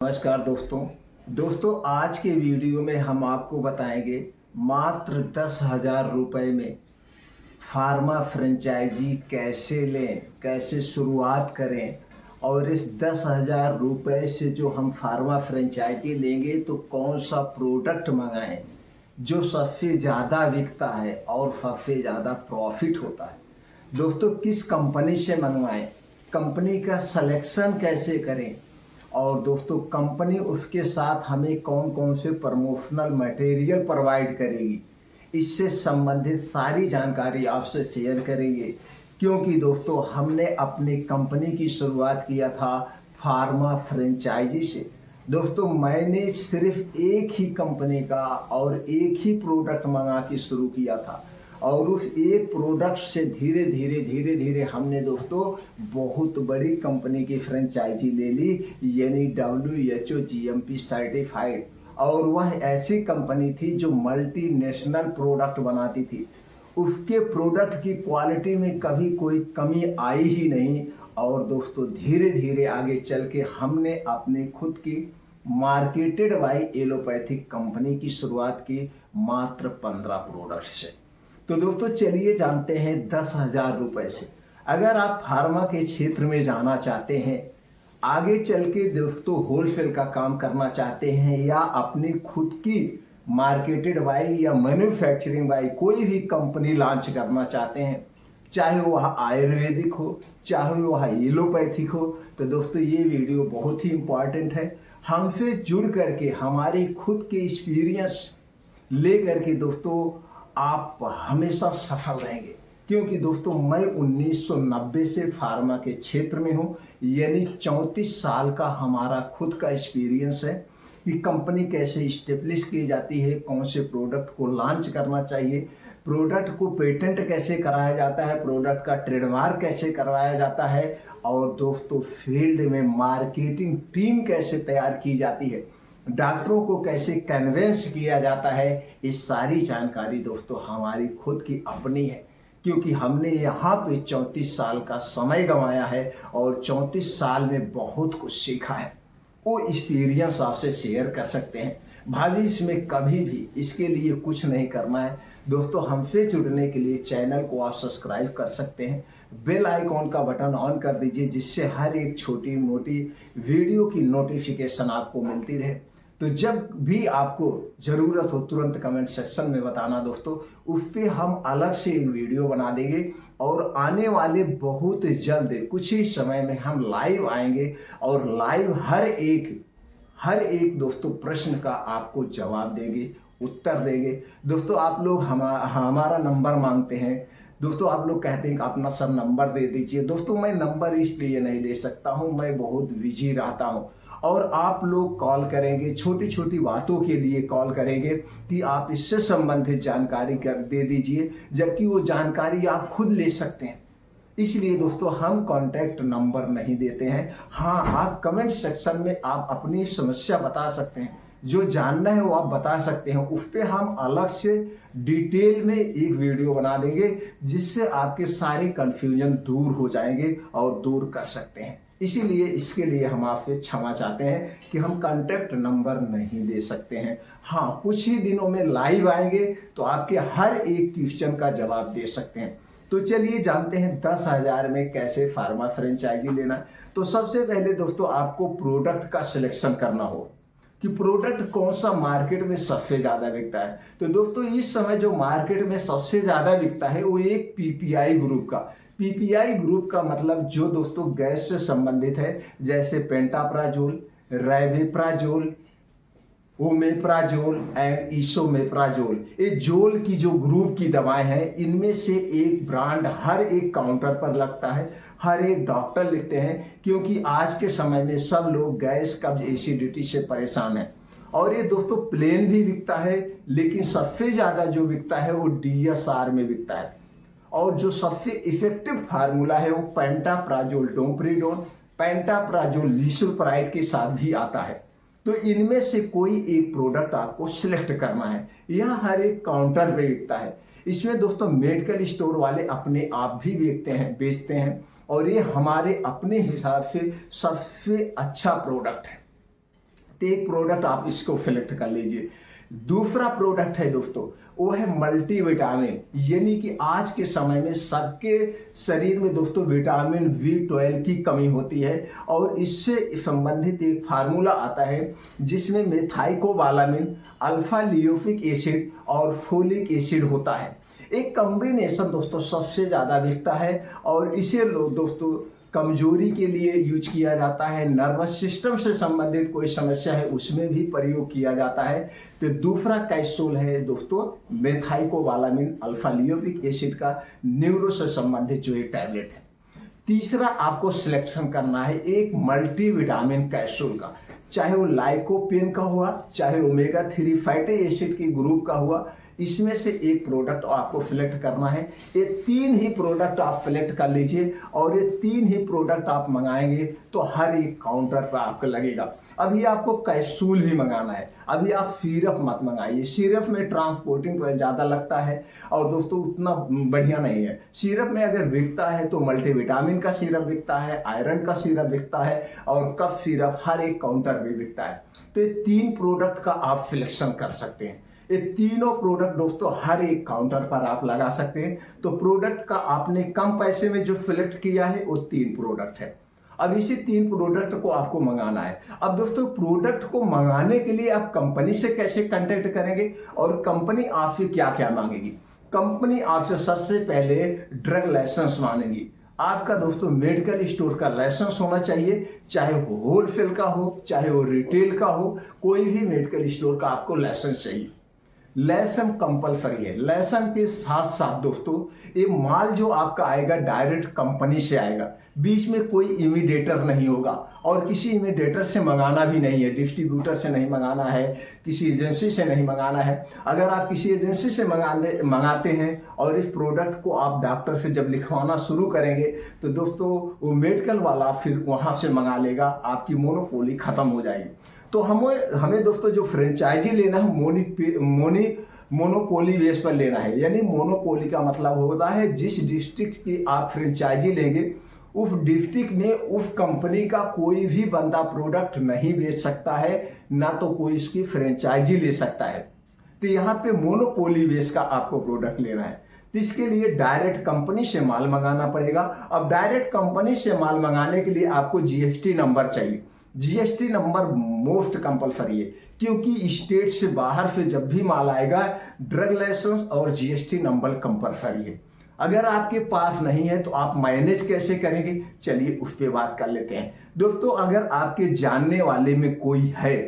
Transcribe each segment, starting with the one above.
नमस्कार दोस्तों आज के वीडियो में हम आपको बताएंगे मात्र 10,000 रुपये में फार्मा फ्रेंचाइजी कैसे लें, कैसे शुरुआत करें। और इस 10,000 रुपये से जो हम फार्मा फ्रेंचाइजी लेंगे तो कौन सा प्रोडक्ट मंगाएं जो सबसे ज़्यादा बिकता है और सबसे ज़्यादा प्रॉफिट होता है। दोस्तों किस कंपनी से मंगवाएं, कंपनी का सिलेक्शन कैसे करें, और दोस्तों कंपनी उसके साथ हमें कौन कौन से प्रमोशनल मटेरियल प्रोवाइड करेगी, इससे संबंधित सारी जानकारी आपसे शेयर करेंगे। क्योंकि दोस्तों हमने अपनी कंपनी की शुरुआत किया था फार्मा फ्रेंचाइजी से। दोस्तों मैंने सिर्फ एक ही कंपनी का और एक ही प्रोडक्ट मंगा के शुरू किया था, और उस एक प्रोडक्ट से धीरे धीरे हमने दोस्तों बहुत बड़ी कंपनी की फ्रेंचाइजी ले ली, यानी WHO GMP सर्टिफाइड। और वह ऐसी कंपनी थी जो मल्टीनेशनल प्रोडक्ट बनाती थी। उसके प्रोडक्ट की क्वालिटी में कभी कोई कमी आई ही नहीं। और दोस्तों धीरे धीरे आगे चल के हमने अपनी खुद की मार्केटेड बाय एलोपैथिक कंपनी की शुरुआत की मात्र 15 प्रोडक्ट से। तो दोस्तों चलिए जानते हैं 10,000 रुपये से अगर आप फार्मा के क्षेत्र में जाना चाहते हैं, आगे चल के दोस्तों होलसेल का काम करना चाहते हैं, या अपनी खुद की मार्केटेड बाय या मैन्युफैक्चरिंग बाय कोई भी कंपनी लॉन्च करना चाहते हैं, चाहे वह आयुर्वेदिक हो चाहे वह एलोपैथिक हो, तो दोस्तों ये वीडियो बहुत ही इम्पॉर्टेंट है। हमसे जुड़ करके हमारी खुद के एक्सपीरियंस ले करके दोस्तों आप हमेशा सफल रहेंगे। क्योंकि दोस्तों मैं 1990 से फार्मा के क्षेत्र में हूँ, यानी 34 साल का हमारा खुद का एक्सपीरियंस है कि कंपनी कैसे इस्टेब्लिश की जाती है, कौन से प्रोडक्ट को लॉन्च करना चाहिए, प्रोडक्ट को पेटेंट कैसे कराया जाता है, प्रोडक्ट का ट्रेडमार्क कैसे करवाया जाता है, और दोस्तों फील्ड में मार्केटिंग टीम कैसे तैयार की जाती है, डॉक्टरों को कैसे कन्वेंस किया जाता है। ये सारी जानकारी दोस्तों हमारी खुद की अपनी है, क्योंकि हमने यहाँ पे 34 साल का समय गंवाया है और 34 साल में बहुत कुछ सीखा है। वो एक्सपीरियंस आपसे शेयर कर सकते हैं। भविष्य में कभी भी इसके लिए कुछ नहीं करना है। दोस्तों हमसे जुड़ने के लिए चैनल को आप सब्सक्राइब कर सकते हैं, बेल आइकॉन का बटन ऑन कर दीजिए, जिससे हर एक छोटी मोटी वीडियो की नोटिफिकेशन आपको मिलती रहे। तो जब भी आपको ज़रूरत हो तुरंत कमेंट सेक्शन में बताना दोस्तों, उस पर हम अलग से एक वीडियो बना देंगे। और आने वाले बहुत जल्द कुछ ही समय में हम लाइव आएंगे और लाइव हर एक दोस्तों प्रश्न का आपको जवाब देंगे, उत्तर देंगे। दोस्तों आप लोग हमारा नंबर मांगते हैं, दोस्तों आप लोग कहते हैं कि अपना सब नंबर दे दीजिए। दोस्तों मैं नंबर इसलिए नहीं दे सकता हूं, मैं बहुत बिजी रहता हूं। और आप लोग कॉल करेंगे, छोटी छोटी बातों के लिए कॉल करेंगे कि आप इससे संबंधित जानकारी दे दीजिए, जबकि वो जानकारी आप खुद ले सकते हैं। इसलिए दोस्तों हम कॉन्टैक्ट नंबर नहीं देते हैं। हाँ, आप कमेंट सेक्शन में आप अपनी समस्या बता सकते हैं, जो जानना है वो आप बता सकते हैं। उस पर हम अलग से डिटेल में एक वीडियो बना देंगे, जिससे आपके सारे कन्फ्यूजन दूर हो जाएंगे और दूर कर सकते हैं। इसीलिए इसके लिए हम आपसे क्षमा चाहते हैं कि हम कॉन्टैक्ट नंबर नहीं दे सकते हैं। हाँ, कुछ ही दिनों में लाइव आएंगे तो आपके हर एक क्वेश्चन का जवाब दे सकते हैं। तो चलिए जानते हैं 10,000 में कैसे फार्मा फ्रेंचाइजी लेना। तो सबसे पहले दोस्तों आपको प्रोडक्ट का सिलेक्शन करना हो कि प्रोडक्ट कौन सा मार्केट में सबसे ज़्यादा बिकता है। तो दोस्तों इस समय जो मार्केट में सबसे ज़्यादा बिकता है वो एक PPI ग्रुप का। PPI ग्रुप का मतलब जो दोस्तों गैस से संबंधित है, जैसे पेंटाप्राजोल, रैबिप्राजोल, ओमेप्राजोल एंड इसोमेप्राजोल। ये जोल की जो ग्रुप की दवाएं हैं, इनमें से एक ब्रांड हर एक काउंटर पर लगता है, हर एक डॉक्टर लिखते हैं। क्योंकि आज के समय में सब लोग गैस, कब्ज, एसिडिटी से परेशान हैं। और ये दोस्तों प्लेन भी बिकता है, लेकिन सबसे ज़्यादा जो बिकता है वो DSR में बिकता है। और जो सबसे इफेक्टिव फार्मूला है वो पेंटाप्राजोल डोम्प्रिडोन, पेंटाप्राजोल लिसुप्राइड के साथ भी आता है। तो इनमें से कोई एक प्रोडक्ट आपको सिलेक्ट करना है। यह हर एक काउंटर पे बिकता है। इसमें दोस्तों मेडिकल स्टोर वाले अपने आप भी बेचते हैं, और ये हमारे अपने हिसाब से सबसे अच्छा प्रोडक्ट है। तो एक प्रोडक्ट आप इसको सिलेक्ट कर लीजिए। दूसरा प्रोडक्ट है दोस्तों, वो है मल्टीविटामिन, यानी कि आज के समय में सबके शरीर में दोस्तों विटामिन B12 की कमी होती है और इससे संबंधित एक फार्मूला आता है जिसमें मेथाइकोबालामिन, अल्फा लियोफिक एसिड और फोलिक एसिड होता है। एक कॉम्बिनेशन दोस्तों सबसे ज़्यादा बिकता है और इसे लोग दोस्तों कमजोरी के लिए यूज किया जाता है, नर्वस सिस्टम से संबंधित कोई समस्या है उसमें भी प्रयोग किया जाता है। तो दूसरा कैप्सूल है दोस्तों मेथाइकोबालामिन अल्फा लियोफिक एसिड का, न्यूरो से संबंधित जो ये टैबलेट है। तीसरा आपको सिलेक्शन करना है एक मल्टीविटामिन कैप्सूल का, चाहे वो लाइकोपेन का हुआ, चाहे ओमेगा 3 फैटी एसिड के ग्रुप का हुआ, इसमें से एक प्रोडक्ट आपको सिलेक्ट करना है। ये 3 ही प्रोडक्ट आप सिलेक्ट कर लीजिए और ये 3 ही प्रोडक्ट आप मंगाएंगे तो हर एक काउंटर पर आपको लगेगा। अभी आपको कैप्सूल ही मंगाना है, अभी आप सिरप मत मंगाइए। सिरप में ट्रांसपोर्टिंग ज़्यादा लगता है और दोस्तों उतना बढ़िया नहीं है। सिरप में अगर बिकता है तो मल्टीविटामिन का सिरप बिकता है, आयरन का सिरप बिकता है और कफ सिरप हर एक काउंटर पे बिकता है। तो ये 3 प्रोडक्ट का आप सिलेक्शन कर सकते हैं। ये तीनों प्रोडक्ट दोस्तों हर एक काउंटर पर आप लगा सकते हैं। तो प्रोडक्ट का आपने कम पैसे में जो सिलेक्ट किया है वो 3 प्रोडक्ट है। अब इसी 3 प्रोडक्ट को आपको मंगाना है। अब दोस्तों प्रोडक्ट को मंगाने के लिए आप कंपनी से कैसे कांटेक्ट करेंगे और कंपनी आपसे क्या क्या मांगेगी। कंपनी आपसे सबसे पहले ड्रग लाइसेंस मांगेगी। आपका दोस्तों मेडिकल स्टोर का लाइसेंस होना चाहिए, चाहे वो होलसेल का हो, चाहे वो रिटेल का हो, कोई भी मेडिकल स्टोर का आपको लाइसेंस चाहिए। लाइसेंस कंपलसरी है। लाइसेंस के साथ साथ दोस्तों ये माल जो आपका आएगा डायरेक्ट कंपनी से आएगा, बीच में कोई इमीडिएटर नहीं होगा और किसी इमीडिएटर से मंगाना भी नहीं है, डिस्ट्रीब्यूटर से नहीं मंगाना है, किसी एजेंसी से नहीं मंगाना है। अगर आप किसी एजेंसी से मंगाते हैं और इस प्रोडक्ट को आप डॉक्टर से जब लिखवाना शुरू करेंगे तो दोस्तों वो मेडिकल वाला फिर वहाँ से मंगा लेगा, आपकी मोनोपोली खत्म हो जाएगी। तो हमें दोस्तों जो फ्रेंचाइजी लेना है मोनोपोली बेस पर लेना है। यानी मोनोपोली का मतलब होता है जिस डिस्ट्रिक्ट की आप फ्रेंचाइजी लेंगे उस डिस्ट्रिक्ट में उस कंपनी का कोई भी बंदा प्रोडक्ट नहीं बेच सकता है, ना तो कोई इसकी फ्रेंचाइजी ले सकता है। तो यहाँ पे मोनोपोली बेस का आपको प्रोडक्ट लेना है, तो इसके लिए डायरेक्ट कंपनी से माल मंगाना पड़ेगा। अब डायरेक्ट कंपनी से माल मंगाने के लिए आपको जीएसटी नंबर चाहिए। जीएसटी नंबर मोस्ट कंपलसरी है क्योंकि स्टेट से बाहर से जब भी माल आएगा ड्रग लाइसेंस और जीएसटी नंबर कंपलसरी है। अगर आपके पास नहीं है तो आप मैनेज कैसे करेंगे, चलिए उस पर बात कर लेते हैं। दोस्तों अगर आपके जानने वाले में कोई है,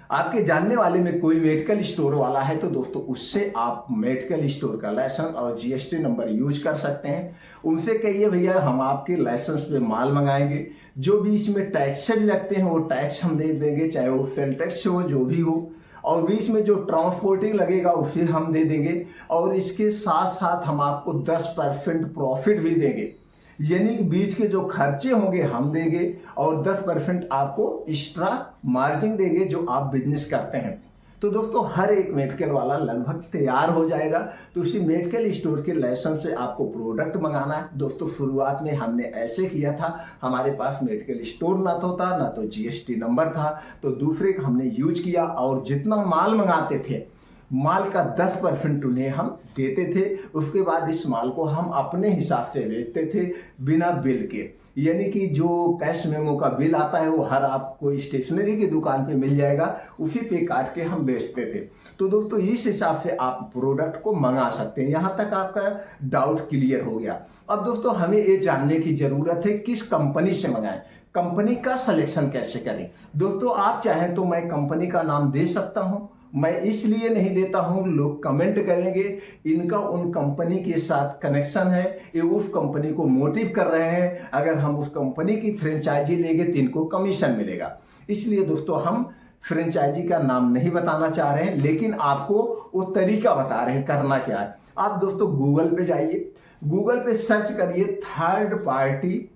आपके जानने वाले में कोई मेडिकल स्टोर वाला है तो दोस्तों उससे आप मेडिकल स्टोर का लाइसेंस और जीएसटी नंबर यूज कर सकते हैं। उनसे कहिए भैया हम आपके लाइसेंस पे माल मंगाएंगे, जो भी इसमें टैक्सेज लगते हैं वो टैक्स हम दे देंगे, चाहे वो सेल टैक्स हो जो भी हो, और बीच में जो ट्रांसपोर्टिंग लगेगा उसे हम दे देंगे और इसके साथ साथ हम आपको 10% प्रॉफिट भी देंगे। यानी कि बीच के जो खर्चे होंगे हम देंगे और 10% आपको एक्स्ट्रा मार्जिन देंगे जो आप बिजनेस करते हैं। तो दोस्तों हर एक मेडिकल वाला लगभग तैयार हो जाएगा। तो उसी मेडिकल स्टोर के लाइसेंस से आपको प्रोडक्ट मंगाना है। दोस्तों शुरुआत में हमने ऐसे किया था, हमारे पास मेडिकल स्टोर ना तो था ना तो जीएसटी नंबर था, तो दूसरे का हमने यूज किया और जितना माल मंगाते थे माल का 10% उन्हें हम देते थे। उसके बाद इस माल को हम अपने हिसाब से बेचते थे बिना बिल के। यानी कि जो कैश मेमो का बिल आता है वो हर आपको स्टेशनरी की दुकान पे मिल जाएगा, उसी पे काट के हम बेचते थे। तो दोस्तों इस हिसाब से आप प्रोडक्ट को मंगा सकते हैं। यहाँ तक आपका डाउट क्लियर हो गया। अब दोस्तों हमें ये जानने की जरूरत है किस कंपनी से मंगाएं, कंपनी का सिलेक्शन कैसे करें। दोस्तों आप चाहें तो मैं कंपनी का नाम दे सकता हूँ, मैं इसलिए नहीं देता हूं, लोग कमेंट करेंगे इनका उन कंपनी के साथ कनेक्शन है, ये उस कंपनी को मोटिव कर रहे हैं, अगर हम उस कंपनी की फ्रेंचाइजी लेंगे तो इनको कमीशन मिलेगा। इसलिए दोस्तों हम फ्रेंचाइजी का नाम नहीं बताना चाह रहे हैं, लेकिन आपको वो तरीका बता रहे हैं करना क्या है। आप दोस्तों गूगल पे जाइए, गूगल पे सर्च करिए third party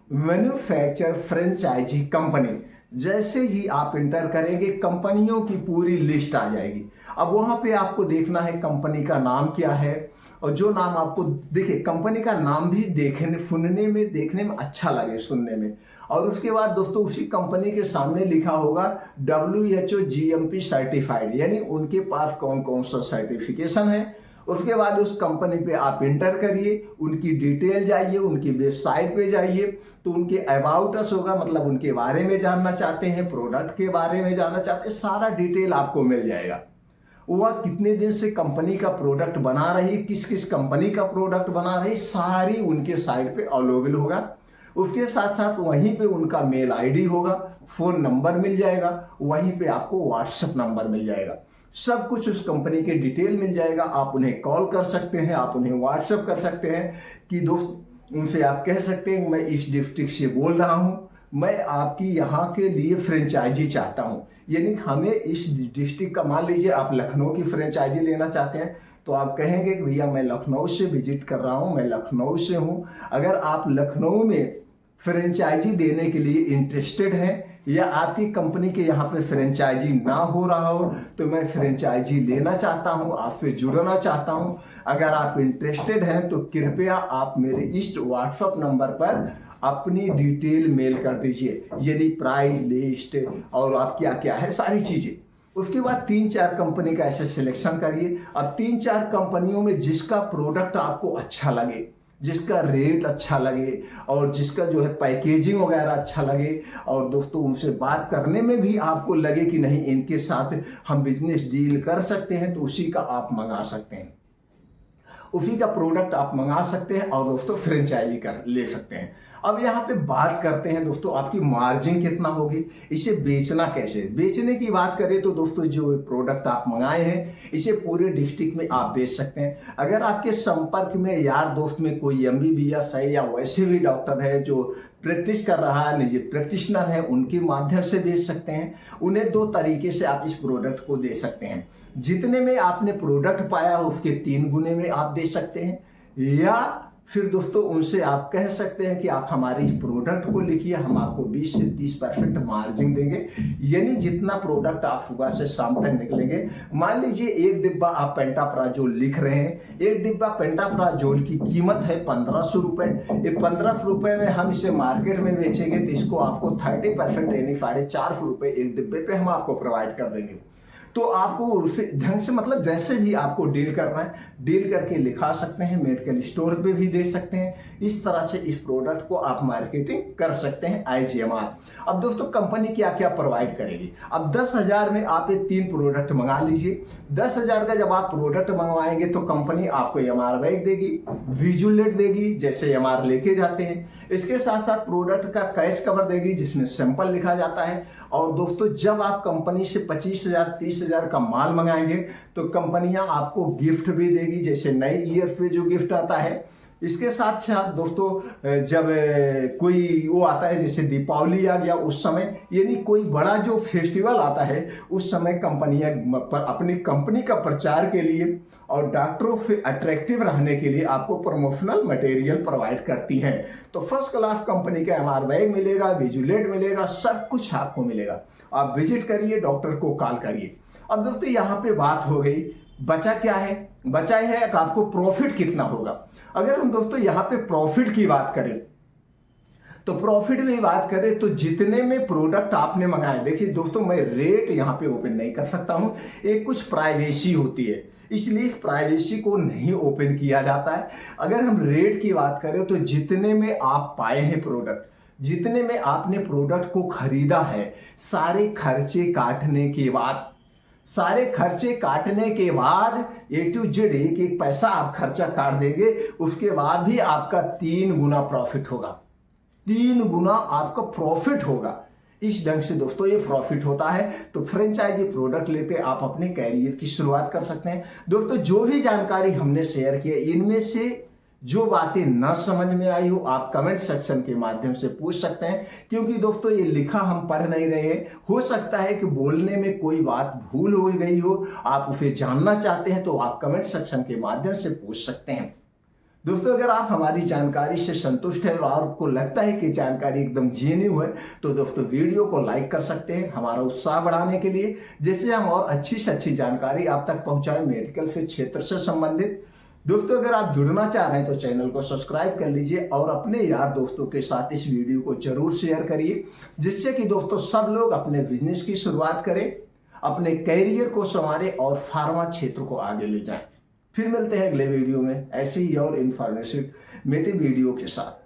manufacture franchisee company. जैसे ही आप इंटर करेंगे कंपनियों की पूरी लिस्ट आ जाएगी। अब वहां पे आपको देखना है कंपनी का नाम क्या है, और जो नाम आपको देखिए कंपनी का नाम भी देखने सुनने में देखने में अच्छा लगे सुनने में, और उसके बाद दोस्तों उसी कंपनी के सामने लिखा होगा WHO GMP सर्टिफाइड, यानी उनके पास कौन कौन सा सर्टिफिकेशन है। उसके बाद उस कंपनी पे आप इंटर करिए, उनकी डिटेल जाइए, उनकी वेबसाइट पे जाइए, तो उनके अबाउट अस होगा, मतलब उनके बारे में जानना चाहते हैं, प्रोडक्ट के बारे में जानना चाहते हैं, सारा डिटेल आपको मिल जाएगा। वह कितने दिन से कंपनी का प्रोडक्ट बना रही, किस किस कंपनी का प्रोडक्ट बना रही, सारी उनके साइट पे अवेलेबल होगा। उसके साथ साथ वहीं पे उनका मेल आईडी होगा, फोन नंबर मिल जाएगा, वहीं पे आपको व्हाट्सएप नंबर मिल जाएगा, सब कुछ उस कंपनी के डिटेल मिल जाएगा। आप उन्हें कॉल कर सकते हैं, आप उन्हें व्हाट्सएप कर सकते हैं कि दोस्त उनसे आप कह सकते हैं मैं इस डिस्ट्रिक्ट से बोल रहा हूँ, मैं आपकी यहाँ के लिए फ्रेंचाइजी चाहता हूँ, यानी हमें इस डिस्ट्रिक्ट का, मान लीजिए आप लखनऊ की फ्रेंचाइजी लेना चाहते हैं, तो आप कहेंगे कि भैया मैं लखनऊ से विजिट कर रहा हूँ, मैं लखनऊ से हूँ, अगर आप लखनऊ में फ्रेंचाइजी देने के लिए इंटरेस्टेड हैं या आपकी कंपनी के यहाँ पे फ्रेंचाइजी ना हो रहा हो, तो मैं फ्रेंचाइजी लेना चाहता हूँ, आपसे जुड़ना चाहता हूँ, अगर आप इंटरेस्टेड हैं तो कृपया आप मेरे इस व्हाट्सएप नंबर पर अपनी डिटेल मेल कर दीजिए, यानी प्राइस लिस्ट और आप क्या क्या है सारी चीज़ें। उसके बाद 3-4 कंपनी का ऐसे सिलेक्शन करिए। अब 3-4 कंपनियों में जिसका प्रोडक्ट आपको अच्छा लगे, जिसका रेट अच्छा लगे और जिसका जो है पैकेजिंग वगैरह अच्छा लगे, और दोस्तों उनसे बात करने में भी आपको लगे कि नहीं इनके साथ हम बिजनेस डील कर सकते हैं, तो उसी का आप मंगा सकते हैं, उसी का प्रोडक्ट आप मंगा सकते हैं और दोस्तों फ्रेंचाइजी कर ले सकते हैं। अब यहाँ पे बात करते हैं दोस्तों आपकी मार्जिन कितना होगी, इसे बेचना कैसे। बेचने की बात करें तो दोस्तों जो प्रोडक्ट आप मंगाए हैं इसे पूरे डिस्ट्रिक्ट में आप बेच सकते हैं। अगर आपके संपर्क में यार दोस्त में कोई MBBS है या वैसे भी डॉक्टर है जो प्रैक्टिस कर रहा है, निजी प्रैक्टिशनर है, उनके माध्यम से बेच सकते हैं। उन्हें 2 तरीके से आप इस प्रोडक्ट को दे सकते हैं, जितने में आपने प्रोडक्ट पाया उसके 3 गुने में आप दे सकते हैं, या फिर दोस्तों उनसे आप कह सकते हैं कि आप हमारे इस प्रोडक्ट को लिखिए, हम आपको 20 से 30% मार्जिन देंगे, यानी जितना प्रोडक्ट आप सुबह से शाम तक निकलेंगे। मान लीजिए एक डिब्बा आप पेंटाप्राजोल लिख रहे हैं, एक डिब्बा पेंटाप्राजोल की कीमत है 1500 रुपए, ये 1500 रुपए में हम इसे मार्केट में बेचेंगे तो इसको आपको 30% यानी 450 रुपए एक डिब्बे पे हम आपको प्रोवाइड कर देंगे। तो आपको उसी ढंग से, मतलब जैसे भी आपको डील करना है डील करके लिखा सकते हैं, मेडिकल स्टोर पे भी दे सकते हैं, इस तरह से इस प्रोडक्ट को आप मार्केटिंग कर सकते हैं IGMR। अब दोस्तों कंपनी क्या क्या प्रोवाइड करेगी। अब 10,000 में आप ये 3 प्रोडक्ट मंगा लीजिए। 10,000 का जब आप प्रोडक्ट मंगवाएंगे तो कंपनी आपको MR बैग देगी, विजुलेट देगी जैसे MR लेके जाते हैं, इसके साथ साथ प्रोडक्ट का कैश कवर देगी जिसमें सैंपल लिखा जाता है। और दोस्तों जब आप कंपनी से 25,000 30,000 का माल मंगाएंगे तो कंपनियां आपको गिफ्ट भी देगी, जैसे नई ईयर पे जो गिफ्ट आता है। इसके साथ साथ दोस्तों जब कोई वो आता है जैसे दीपावली आ गया उस समय, यानी कोई बड़ा जो फेस्टिवल आता है उस समय कंपनियां अपनी कंपनी का प्रचार के लिए और डॉक्टरों से अट्रैक्टिव रहने के लिए आपको प्रमोशनल मटेरियल प्रोवाइड करती हैं। तो फर्स्ट क्लास कंपनी का MR बैग मिलेगा, विजुलेट मिलेगा, सब कुछ आपको मिलेगा। आप विजिट करिए, डॉक्टर को कॉल करिए। अब दोस्तों यहाँ पे बात हो गई, बचा क्या है, बचा है कि आपको प्रॉफिट कितना होगा। अगर हम दोस्तों यहाँ पे प्रॉफिट की बात करें तो प्रॉफिट में बात करें तो जितने में प्रोडक्ट आपने मंगाए, देखिए दोस्तों मैं रेट यहाँ पे ओपन नहीं कर सकता हूँ, एक कुछ प्राइवेसी होती है, इसलिए प्राइवेसी को नहीं ओपन किया जाता है। अगर हम रेट की बात करें तो जितने में आप पाए हैं प्रोडक्ट, जितने में आपने प्रोडक्ट को खरीदा है, सारे खर्चे काटने के बाद, सारे खर्चे काटने के बाद A to Z एक पैसा आप खर्चा काट देंगे, उसके बाद भी आपका 3 गुना प्रॉफिट होगा, 3 गुना आपका प्रॉफिट होगा। इस ढंग से दोस्तों ये प्रॉफिट होता है। तो फ्रेंचाइजी प्रोडक्ट लेते आप अपने कैरियर की शुरुआत कर सकते हैं। दोस्तों जो भी जानकारी हमने शेयर की है, इनमें से जो बातें न समझ में आई हो आप कमेंट सेक्शन के माध्यम से पूछ सकते हैं, क्योंकि दोस्तों ये लिखा हम पढ़ नहीं रहे हैं, हो सकता है कि बोलने में कोई बात भूल हो गई हो, आप उसे जानना चाहते हैं तो आप कमेंट सेक्शन के माध्यम से पूछ सकते हैं। दोस्तों अगर आप हमारी जानकारी से संतुष्ट हैं और आपको लगता है कि जानकारी एकदम जेन्युइन है तो दोस्तों वीडियो को लाइक कर सकते हैं हमारा उत्साह बढ़ाने के लिए, जिससे हम और अच्छी से अच्छी जानकारी आप तक पहुंचाएं मेडिकल के क्षेत्र से संबंधित। दोस्तों अगर आप जुड़ना चाह रहे हैं तो चैनल को सब्सक्राइब कर लीजिए और अपने यार दोस्तों के साथ इस वीडियो को जरूर शेयर करिए, जिससे कि दोस्तों सब लोग अपने बिजनेस की शुरुआत करें, अपने कैरियर को संवारें और फार्मा क्षेत्र को आगे ले जाएं। फिर मिलते हैं अगले वीडियो में ऐसे ही और इन्फॉर्मेटिव वीडियो के साथ।